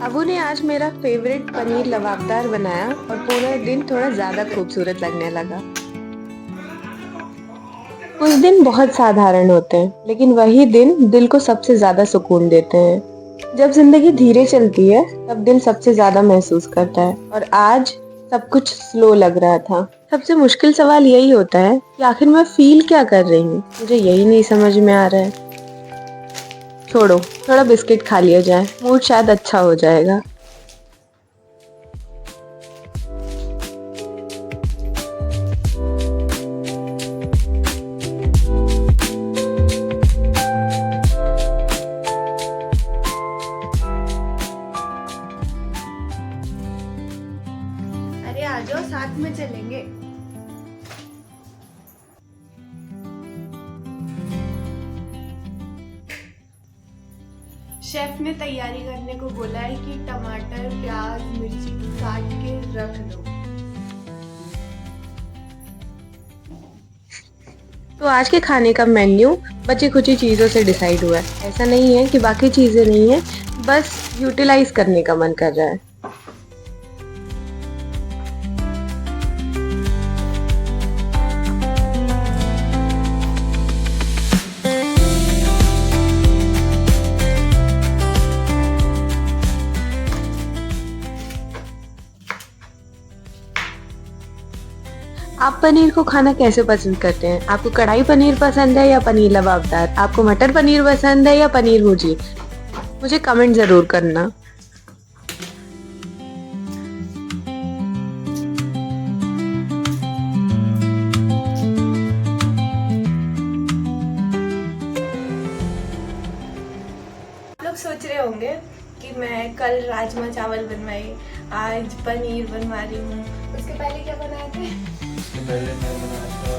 अबू ने आज मेरा फेवरेट पनीर लबाबदार बनाया और पूरा दिन थोड़ा ज्यादा खूबसूरत लगने लगा। कुछ दिन बहुत साधारण होते हैं, लेकिन वही दिन दिल को सबसे ज्यादा सुकून देते हैं। जब जिंदगी धीरे चलती है, तब दिल सबसे ज्यादा महसूस करता है और आज सब कुछ स्लो लग रहा था। सबसे मुश्किल सवाल यही होता है कि आखिर मैं फील क्या कर रही हूँ, मुझे यही नहीं समझ में आ रहा है। छोड़ो, थोड़ा बिस्किट खा लिया जाए, मूड शायद अच्छा हो जाएगा। अरे आ जाओ, साथ में चलेंगे। शेफ ने तैयारी करने को बोला है कि टमाटर, प्याज, मिर्ची काट के रख दो। तो आज के खाने का मेन्यू बची खुची चीज़ों से डिसाइड हुआ है। ऐसा नहीं है कि बाकी चीज़ें नहीं है, बस यूटिलाइज करने का मन कर रहा है। आप पनीर को खाना कैसे पसंद करते हैं? आपको कढ़ाई पनीर पसंद है या पनीर लबाबदार? आपको मटर पनीर पसंद है या पनीर भुर्जी? मुझे कमेंट जरूर करना। आप लोग सोच रहे होंगे कि मैं कल राजमा चावल बनवाई, आज पनीर बनवा रही हूँ। उसके पहले क्या बनाए थे? उसके पहले मैं बनाया था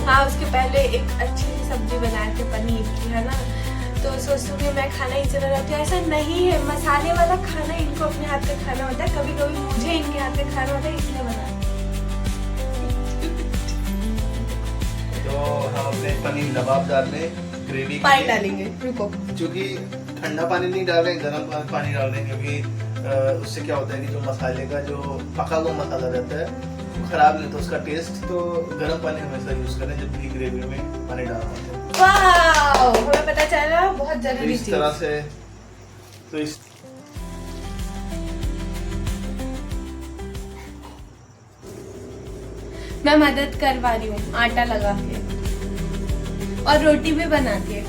हाँ, उसके पहले एक अच्छी सी सब्जी बनाए थे पनीर की, है ना। तो सोचती हूँ कि मैं खाना इनसे बनाती हूँ, ऐसा नहीं है। मसाले वाला खाना इनको अपने हाथ से खाना होता है, कभी कभी मुझे इनके हाथ से खाना होता है, इसलिए बनाती हूँ। तो हम अपने पनीर लबाबदार में ग्रेवी पानी डालेंगे, रुको। क्योंकि ठंडा पानी नहीं डाल रहे हैं, गर्म पानी डाल रहे हैं, क्योंकि उससे क्या होता है कि जो मसाले का जो पका हुआ मसाला रहता है वो खराब नहीं होता उसका टेस्ट। तो गर्म पानी हमेशा यूज करें जब भी ग्रेवी में पानी डालना होता है। वाओ, हमें पता चला, बहुत तो जरूरी इस चीज। तरह से तो इस मैं मदद करवा रही हूँ आटा लगा के और रोटी भी बना के।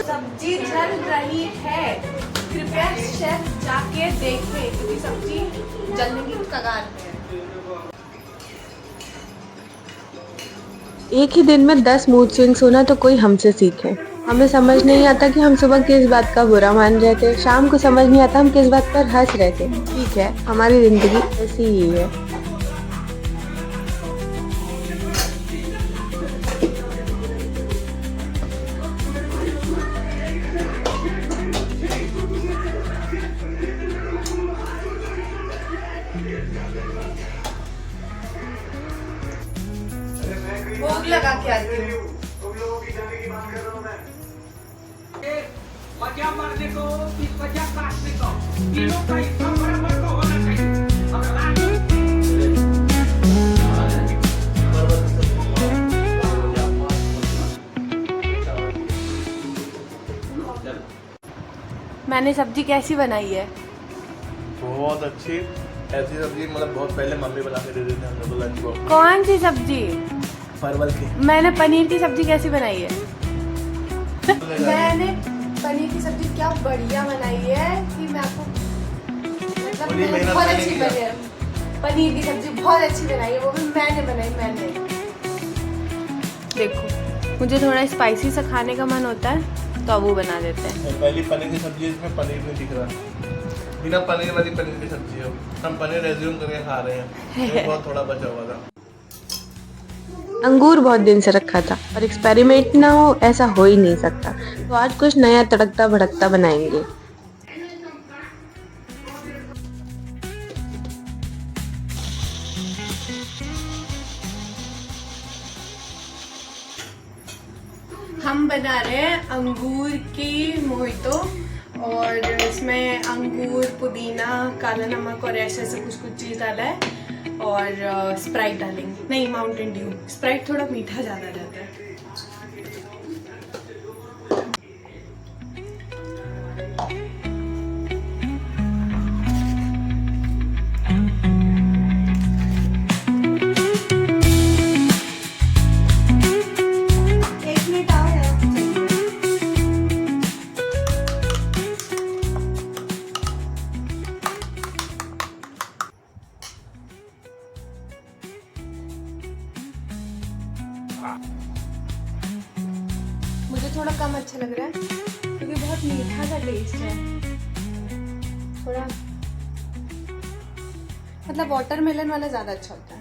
सब्जी जल रही है, कृपया शेफ जाके देखे, क्योंकि सब्जी जलने की कगार पे है। एक ही दिन में 10 मूड स्विंग्स होना तो कोई हमसे सीखे। हमें समझ नहीं आता कि हम सुबह किस बात का बुरा मान रहे थे, शाम को समझ नहीं आता हम किस बात पर हंस रहे थे। ठीक है, हमारी जिंदगी ऐसी ही है। भोग लगा के आती हूँ। वजह मरने को, किस वजह काटने को, तीनों का हिस्सा बराबर को होना चाहिए। मैंने सब्जी कैसी बनाई है? बहुत अच्छी ऐसी सब्जी मतलब बहुत पहले मम्मी बना के दे देते हैं हम लोग लंच बॉक्स। कौन सी सब्जी? परवल की। मैंने पनीर की सब्जी कैसी बनाई है? मैंने पनीर की सब्जी क्या बढ़िया बनाई है कि मैं आपको मतलब पूरी मेहनत बहुत मैंने अच्छी किया। बनी है। पनीर की सब्जी बहुत अच्छी बनाई है, वो भी मैंने बनाई, मैंने। देखो मुझे थोड़ा स्पाइसी सा खाने का मन होता है तो अब वो बना देते हैं। पहली पनीर की सब्जी है, इसमें पनीर नहीं दिख रहा, बिना पनीर वाली पनीर की सब्जी है। हम पनीर रेज्यूम करके खा रहे हैं, ये बहुत थोड़ा बचा हुआ था। अंगूर बहुत दिन से रखा था और एक्सपेरिमेंट ना हो ऐसा हो ही नहीं सकता, तो आज कुछ नया तड़कता भड़कता बनाएंगे। हम बना रहे हैं अंगूर की मोहितो और इसमें अंगूर, पुदीना, काला नमक और ऐसे ऐसे कुछ कुछ चीज़ डाला है और स्प्राइट डालेंगे, नहीं माउंटेन ड्यू। स्प्राइट थोड़ा मीठा ज़्यादा रहता है। मुझे थोड़ा कम अच्छा लग रहा है क्योंकि बहुत मीठा सा टेस्ट है। थोड़ा मतलब वाटरमेलन वाला ज़्यादा अच्छा होता है।